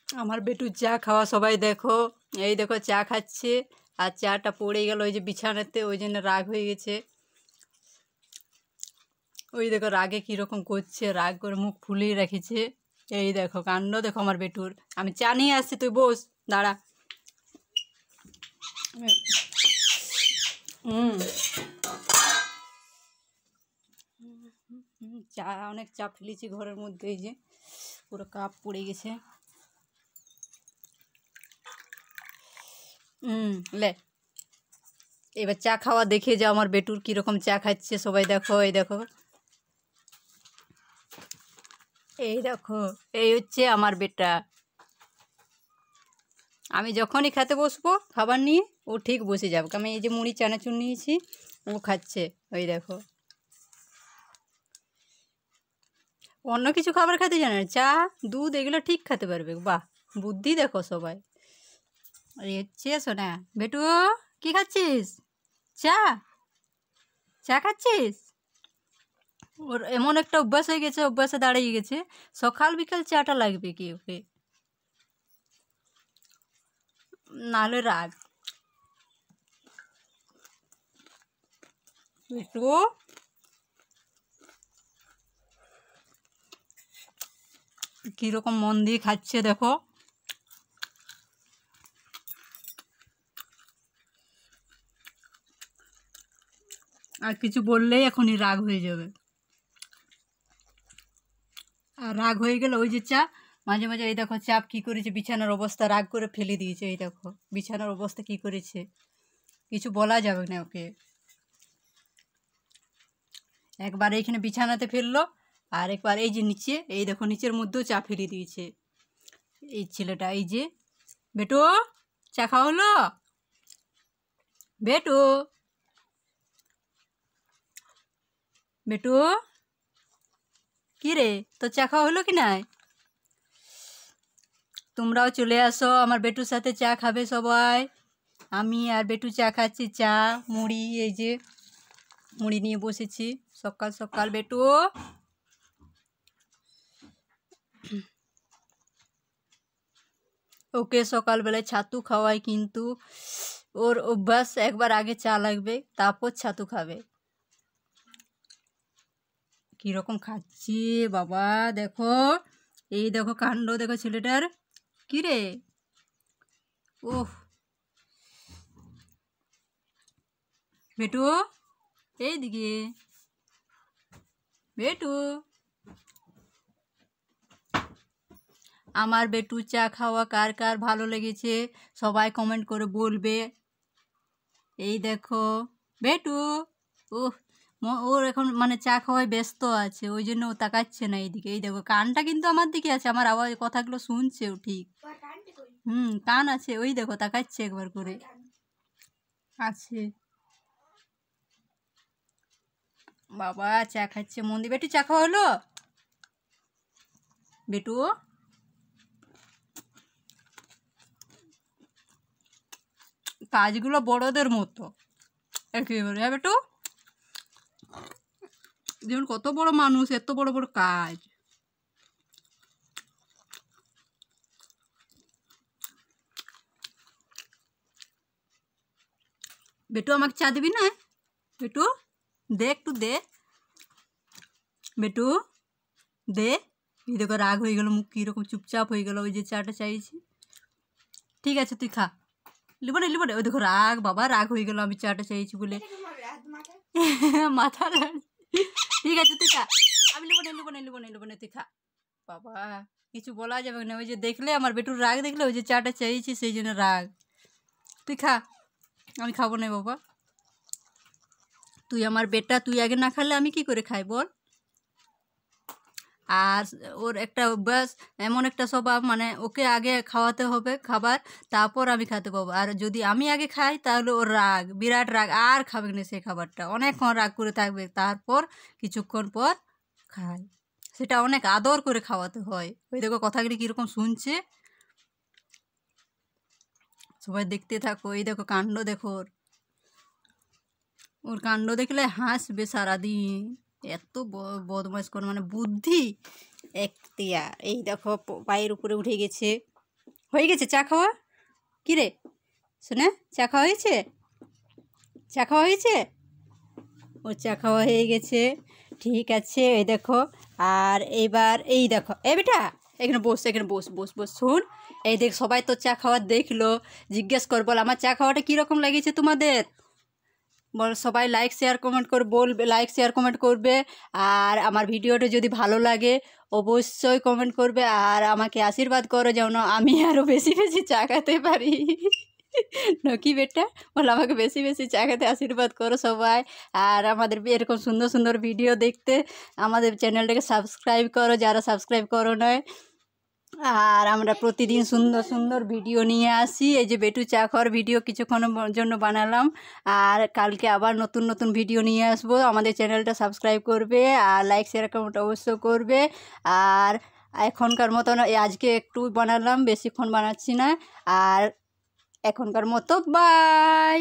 আমার বেটুর চা খাওয়া সবাই দেখো, এই দেখো চা খাচ্ছে আর চাটা পড়ে গেল ওই যে বিছানাতে, ওই জন্য রাগ হয়ে গেছে। ওই দেখো রাগে কীরকম করছে, রাগ করে মুখ ফুলিয়ে রেখেছে। এই দেখো কাণ্ড দেখো আমার বেটুর। আমি চা নিয়ে আসছি, তুই বস, দাঁড়া। চা অনেক চা ফেলেছি ঘরের মধ্যে, এই যে পুরো কাপ পড়ে গেছে। লে এবার চা খাওয়া দেখে যাও আমার বেটুর কীরকম চা খাচ্ছে, সবাই দেখো। এই দেখো, এই দেখো, এই হচ্ছে আমার বেটা। আমি যখনই খেতে বসবো খাবার নিয়ে, ও ঠিক বসে যাবে। আমি এই যে মুড়ি চানাচুর নিয়েছি, ও খাচ্ছে। ওই দেখো, অন্য কিছু খাবার খেতে জানে না, চা দুধ এগুলো ঠিক খেতে পারবে। বাহ, বুদ্ধি দেখো সবাই। এই হচ্ছে শোনা বেটু, কি খাচ্ছিস? চা চা খাচ্ছিস? ওর এমন একটা অভ্যাস হয়ে গেছে, অভ্যাসে দাঁড়িয়ে গেছে, সকাল বিকাল চাটা লাগবে কি ওকে, নাহলে রাগ। একটু কীরকম মন দিয়ে খাচ্ছে দেখো। আর কিছু বললেই এখনই রাগ হয়ে যাবে। আর রাগ হয়ে গেলে ওই যে চা, মাঝে মাঝে এই দেখো চাপ কী করেছে, বিছানার অবস্থা রাগ করে ফেলে দিয়েছে। এই দেখো বিছানার অবস্থা কী করেছে, কিছু বলা যাবে না ওকে। একবার এইখানে বিছানাতে ফেললো, আর একবার এই যে নিচে, এই দেখো নিচের মধ্যেও চা ফেলে দিয়েছে এই ছেলেটা। এই যে বেটু, চা খাওয়া হলো? বেটু, বেটু, কী রে, তো চা খাওয়া হলো কি নাই? তোমরাও চলে আসো, আমার বেটুর সাথে চা খাবে সবাই। আমি আর বেটু চা খাচ্ছি, চা মুড়ি, এই যে মুড়ি নিয়ে বসেছি সকাল সকাল। বেটু, ওকে সকালবেলায় ছাতু খাওয়াই, কিন্তু ওর অভ্যাস একবার আগে চা লাগবে, তারপর ছাতু খাবে। কীরকম খাচ্ছে বাবা দেখো, এই দেখো কাণ্ড দেখো ছেলেটার। কী রে, ওহ বেটু, এইদিকে বেটু। আমার বেটু চা খাওয়া কার কার ভালো লেগেছে সবাই কমেন্ট করে বলবে। এই দেখো বেটু, ওহ ওর এখন মানে চা খাওয়ায় ব্যস্ত আছে, ওই জন্য ও তাকাচ্ছে না এইদিকে। এই দেখো কানটা কিন্তু আমার দিকে আছে, আমার আওয়াজ কথাগুলো শুনছেও ঠিক। কান আছে, ওই দেখো তাকাচ্ছে একবার করে আছে। বাবা চা খাচ্ছে মন দিয়ে। বেটু চা খাওয়া হলো? বেটু, কাজগুলো বড়দের মতো একেবারে। হ্যাঁ বেটু, যেমন কত বড় মানুষ, এত বড় বড় কাজ। বেটু আমাকে চা দিবি না? বেটু দে, একটু দে বেটু, দে। এই দেখো রাগ হয়ে গেল, মুখ কীরকম চুপচাপ হয়ে গেল, ওই যে চাটা চাইছি। ঠিক আছে তুই খা, লিবো না লিবো না। ওই দেখো রাগ, বাবা রাগ হয়ে গেল, আমি চাটা চাইছি বলে মাথা। ঠিক আছে তুই খা, আমি লিবো না লিবো না লিবো না লিবো না, তুই খা। বাবা কিছু বলা যাবে না, ওই যে দেখলে আমার বেটুর রাগ দেখলে, ওই যে চাটা চাইছি সেই জন্য রাগ। তুই খা, আমি খাবো না বাবা। তুই আমার বেটা, তুই আগে না খালে আমি কি করে খাই বল? আর ওর একটা অভ্যাস, এমন একটা স্বভাব, মানে ওকে আগে খাওয়াতে হবে খাবার, তারপর আমি খেতে পাবো। আর যদি আমি আগে খাই তাহলে ওর রাগ, বিরাট রাগ, আর খাবে না সে খাবারটা, অনেকক্ষণ রাগ করে থাকবে, তারপর কিছুক্ষণ পর খায়। সেটা অনেক আদর করে খাওয়াতে হয়। ওই দেখো কথাগুলি কীরকম শুনছে, সবাই দেখতে থাকো। এই দেখো কাণ্ড দেখো ওর, ওর কাণ্ড দেখলে হাসবে সারাদিন, এত বদমাইশ করে, মানে বুদ্ধি এখতিয়ার। এই দেখো পায়ের উপরে উঠে গেছে, হয়ে গেছে চা খাওয়া? কী রে শোনা, চা খাওয়া হয়েছে? চা খাওয়া হয়েছে? ও চা খাওয়া হয়ে গেছে, ঠিক আছে। এই দেখো, আর এইবার এই দেখো, এ বেটা এখানে বস, এখানে বস বস বস, শোন। এই দেখ, সবাই তো চা খাওয়া দেখলো, জিজ্ঞেস কর, বল আমার চা খাওয়াটা কীরকম লেগেছে তোমাদের? বল, সবাই লাইক শেয়ার কমেন্ট করে বলবে, লাইক শেয়ার কমেন্ট করবে। আর আমার ভিডিওটা যদি ভালো লাগে অবশ্যই কমেন্ট করবে, আর আমাকে আশীর্বাদ করো যেন আমি আরও বেশি বেশি চা খেতে পারি। নাকি বেটা, বল আমাকে বেশি বেশি চা খেতে আশীর্বাদ করো সবাই। আর আমাদের এরকম সুন্দর সুন্দর ভিডিও দেখতে আমাদের চ্যানেলটাকে সাবস্ক্রাইব করো যারা সাবস্ক্রাইব করো নয়। আর আমরা প্রতিদিন সুন্দর সুন্দর ভিডিও নিয়ে আসি। এই যে বেটু চা খাওয়ার ভিডিও কিছুক্ষণের জন্য বানালাম, আর কালকে আবার নতুন নতুন ভিডিও নিয়ে আসবো। আমাদের চ্যানেলটা সাবস্ক্রাইব করবে আর লাইক শেয়ার কমেন্ট অবশ্যই করবে। আর এখনকার মতো আজকে একটু বানালাম, বেশিক্ষণ বানাচ্ছি না। আর এখনকার মতো বাই।